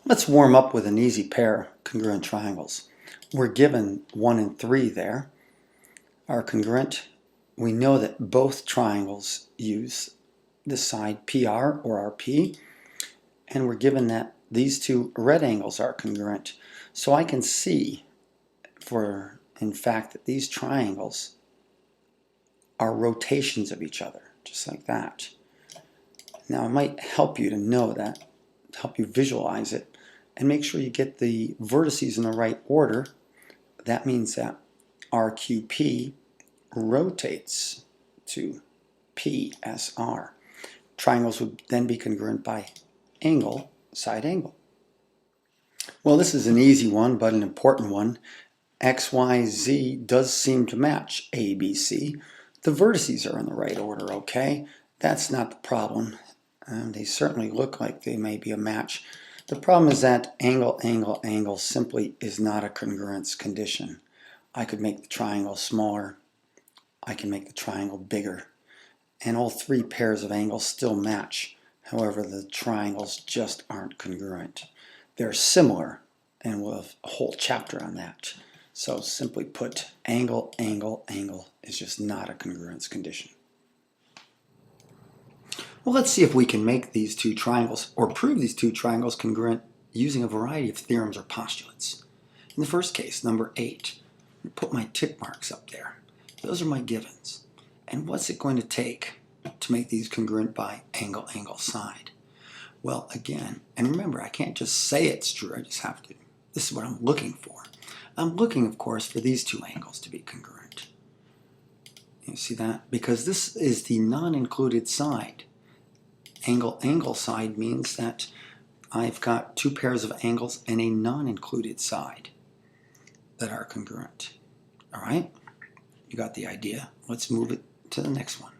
Let's warm up with an easy pair of congruent triangles. We're given 1 and 3 there. Are congruent. We know that both triangles use the side PR or RP, and we're given that these two red angles are congruent. So I can see, in fact, that these triangles are rotations of each other, just like that. Now, it might help you to know that, to help you visualize it, and make sure you get the vertices in the right order. That means that RQP rotates to PSR. Triangles would then be congruent by angle, side angle. Well, this is an easy one, but an important one. XYZ does seem to match ABC. The vertices are in the right order, okay? That's not the problem. They certainly look like they may be a match. The problem is that angle, angle, angle simply is not a congruence condition. I could make the triangle smaller. I can make the triangle bigger. And all three pairs of angles still match. However, the triangles just aren't congruent. They're similar, and we'll have a whole chapter on that. So simply put, angle, angle, angle is just not a congruence condition. Well, let's see if we can make these two triangles, or prove these two triangles congruent using a variety of theorems or postulates. In the first case, number 8, I put my tick marks up there. Those are my givens. And what's it going to take to make these congruent by angle, angle, side? Well, again, and remember, I can't just say it's true, I just have to. This is what I'm looking for. I'm looking, of course, for these two angles to be congruent. You see that? Because this is the non-included side. Angle, angle side means that I've got two pairs of angles and a non-included side that are congruent. All right? You got the idea. Let's move it to the next one.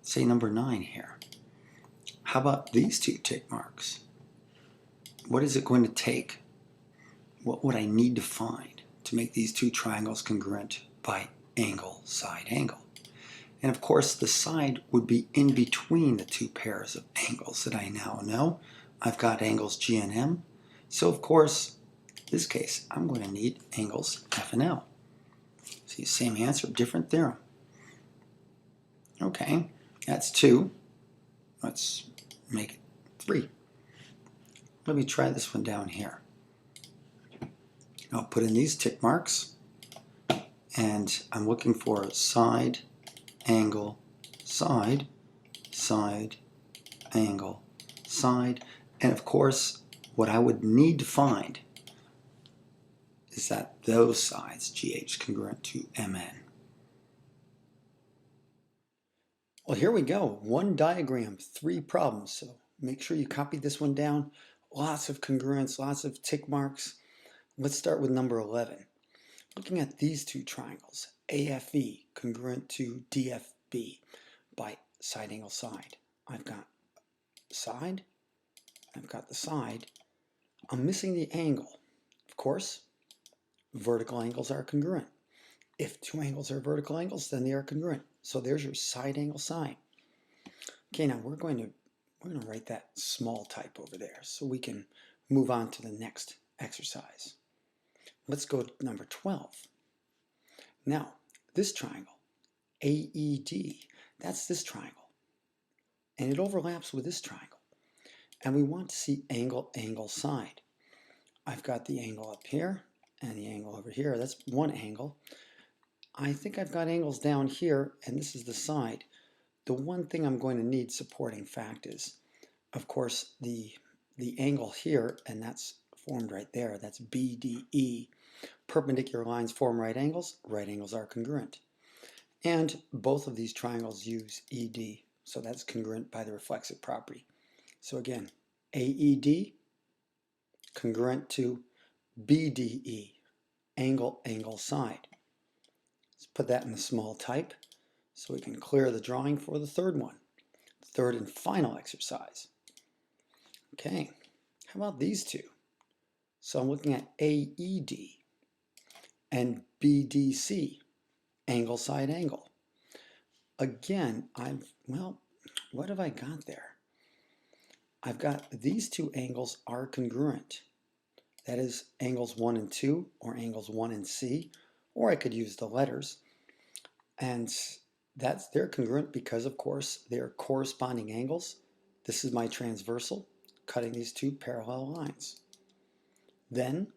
Say number 9 here. How about these two tick marks? What is it going to take? What would I need to find to make these two triangles congruent by angle, side, angle? And of course, the side would be in between the two pairs of angles that I now know. I've got angles G and M. So of course, in this case, I'm going to need angles F and L. See, same answer, different theorem. Okay, that's 2. Let's make it 3. Let me try this one down here. I'll put in these tick marks, and I'm looking for side, angle, side, side, angle, side. And of course, what I would need to find is that those sides, GH, congruent to MN. Well, here we go. 1 diagram, 3 problems. So make sure you copy this one down. Lots of congruence, lots of tick marks. Let's start with number 11. Looking at these two triangles, AFE congruent to DFB by side angle side. I've got side, I've got the side. I'm missing the angle. Of course, vertical angles are congruent. If two angles are vertical angles, then they are congruent. So there's your side angle side. Okay, now we're going to write that small type over there so we can move on to the next exercise. Let's go to number 12. Now, this triangle, AED, that's this triangle. And it overlaps with this triangle. And we want to see angle, angle, side. I've got the angle up here and the angle over here. That's one angle. I think I've got angles down here, and this is the side. The one thing I'm going to need supporting fact is, of course, the angle here, and that's formed right there. That's BDE. Perpendicular lines form right angles. Right angles are congruent. And both of these triangles use ED, so that's congruent by the reflexive property. So again, AED congruent to BDE, angle, angle, side. Let's put that in the small type so we can clear the drawing for the third one, third and final exercise. Okay, how about these two? So I'm looking at AED and BDC, angle, side, angle. Again, well, what have I got there? I've got these two angles are congruent. That is angles 1 and 2, or angles 1 and C, or I could use the letters. And they're congruent because, of course, they're corresponding angles. This is my transversal, cutting these two parallel lines. Then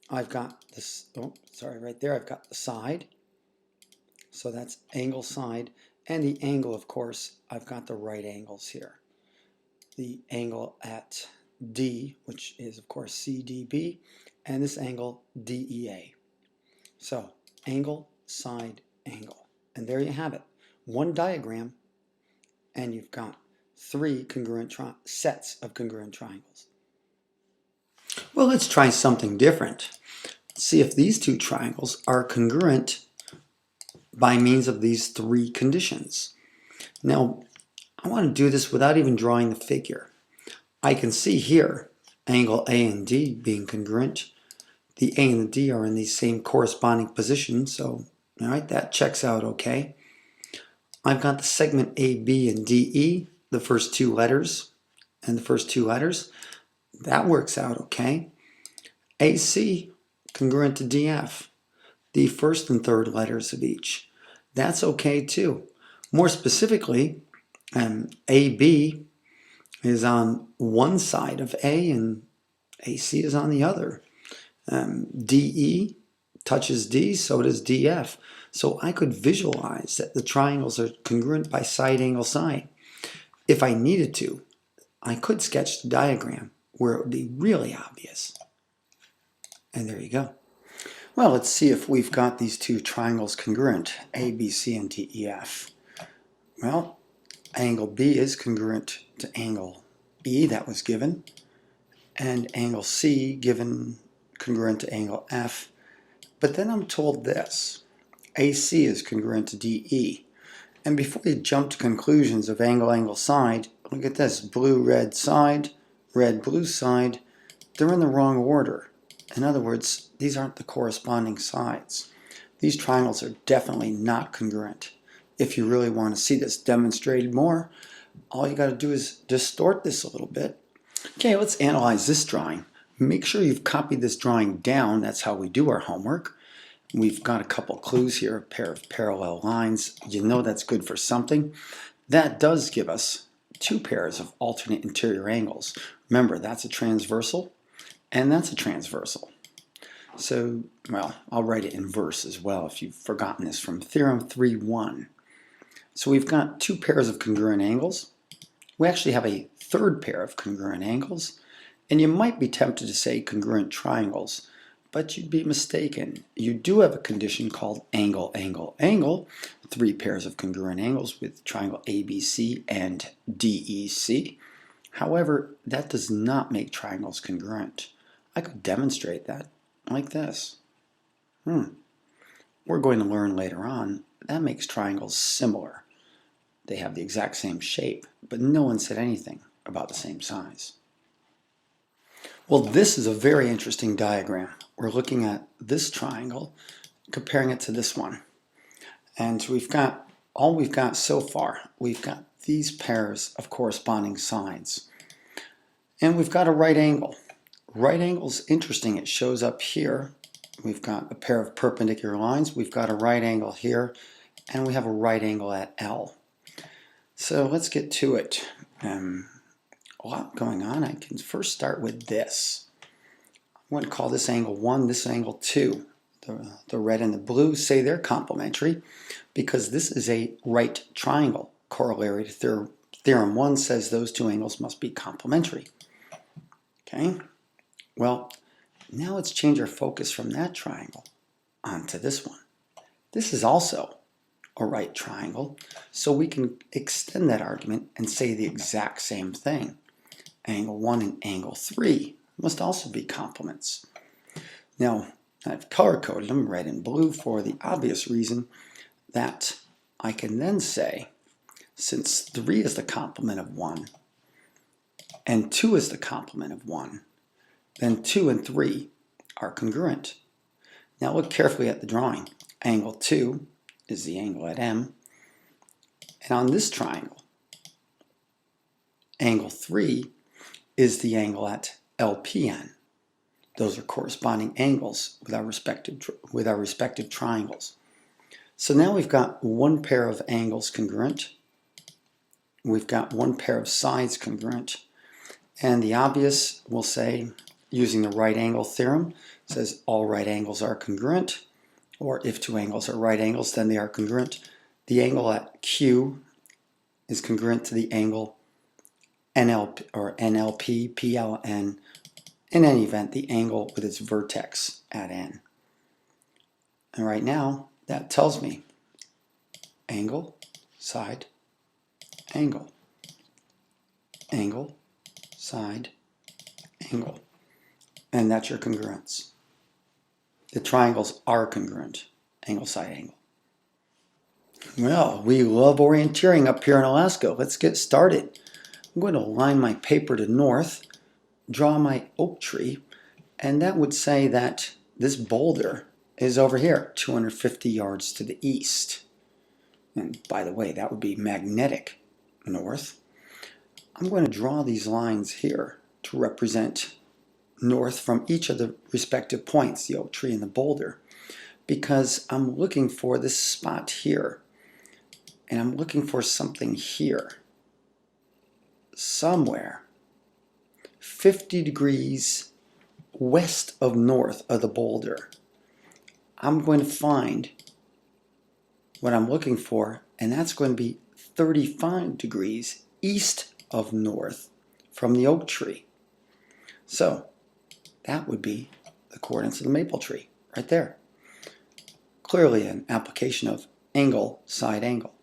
I've got this, right there, I've got the side. So that's angle side. And the angle, of course, I've got the right angles here. The angle at D, which is, of course, CDB, and this angle DEA. So angle, side, angle. And there you have it. One diagram, and you've got three congruent sets of congruent triangles. Well, let's try something different. See if these two triangles are congruent by means of these three conditions. Now, I want to do this without even drawing the figure. I can see here angle A and D being congruent. The A and the D are in the same corresponding position, so all right, that checks out okay. I've got the segment AB and DE, the first two letters, and the first two letters. That works out okay. AC congruent to DF, the first and third letters of each. That's okay too. More specifically, AB is on one side of A and AC is on the other. DE touches D, so does DF. So I could visualize that the triangles are congruent by side, angle, side. If I needed to, I could sketch the diagram where it would be really obvious. And there you go. Well, let's see if we've got these two triangles congruent, ABC and DEF. Well, angle B is congruent to angle E, that was given, and angle C given congruent to angle F. But then I'm told this, AC is congruent to DE. And before you jump to conclusions of angle, angle, side, look at this, blue, red side, red, blue side. They're in the wrong order. In other words, these aren't the corresponding sides. These triangles are definitely not congruent. If you really want to see this demonstrated more, all you got to do is distort this a little bit. Okay, let's analyze this drawing. Make sure you've copied this drawing down. That's how we do our homework. We've got a couple clues here, a pair of parallel lines. You know that's good for something. That does give us two pairs of alternate interior angles. Remember, that's a transversal and that's a transversal. So, well, I'll write it in verse as well if you've forgotten this from Theorem 3.1. So we've got two pairs of congruent angles. We actually have a third pair of congruent angles. And you might be tempted to say congruent triangles, but you'd be mistaken. You do have a condition called angle, angle, angle. Three pairs of congruent angles with triangle ABC and DEC. However, that does not make triangles congruent. I could demonstrate that like this. We're going to learn later on that makes triangles similar. They have the exact same shape, but no one said anything about the same size. Well, this is a very interesting diagram. We're looking at this triangle, comparing it to this one. And we've got, all we've got so far, we've got these pairs of corresponding sides. And we've got a right angle. Right angle's interesting. It shows up here. We've got a pair of perpendicular lines. We've got a right angle here, and we have a right angle at L. So let's get to it. A lot going on. I can first start with this. I'm going to call this angle 1, this angle 2. The red and the blue say they're complementary because this is a right triangle. Corollary to Theorem 1 says those two angles must be complementary. Okay? Well, now let's change our focus from that triangle onto this one. This is also a right triangle, so we can extend that argument and say the exact same thing. Angle 1 and angle 3 must also be complements. Now, I've color-coded them red and blue for the obvious reason that I can then say, since 3 is the complement of 1 and 2 is the complement of 1, then 2 and 3 are congruent. Now look carefully at the drawing. Angle 2 is the angle at M, and on this triangle, angle 3 is the angle at LPN. Those are corresponding angles with our respective triangles. So now we've got one pair of angles congruent. We've got one pair of sides congruent. And the obvious will say, using the right angle theorem, says all right angles are congruent. Or if two angles are right angles, then they are congruent. The angle at Q is congruent to the angle NLP or NLP, PLN. In any event, the angle with its vertex at N. And right now, that tells me angle, side, angle, angle, side, angle. And that's your congruence. The triangles are congruent, angle, side, angle. Well, we love orienteering up here in Alaska. Let's get started. I'm going to align my paper to north, draw my oak tree, and that would say that this boulder is over here, 250 yards to the east. And by the way, that would be magnetic north. I'm going to draw these lines here to represent north from each of the respective points, the oak tree and the boulder, because I'm looking for this spot here, and I'm looking for something here, somewhere 50 degrees west of north of the boulder. I'm going to find what I'm looking for, and that's going to be 35 degrees east of north from the oak tree. So that would be the coordinates of the maple tree right there. Clearly an application of angle, side, angle.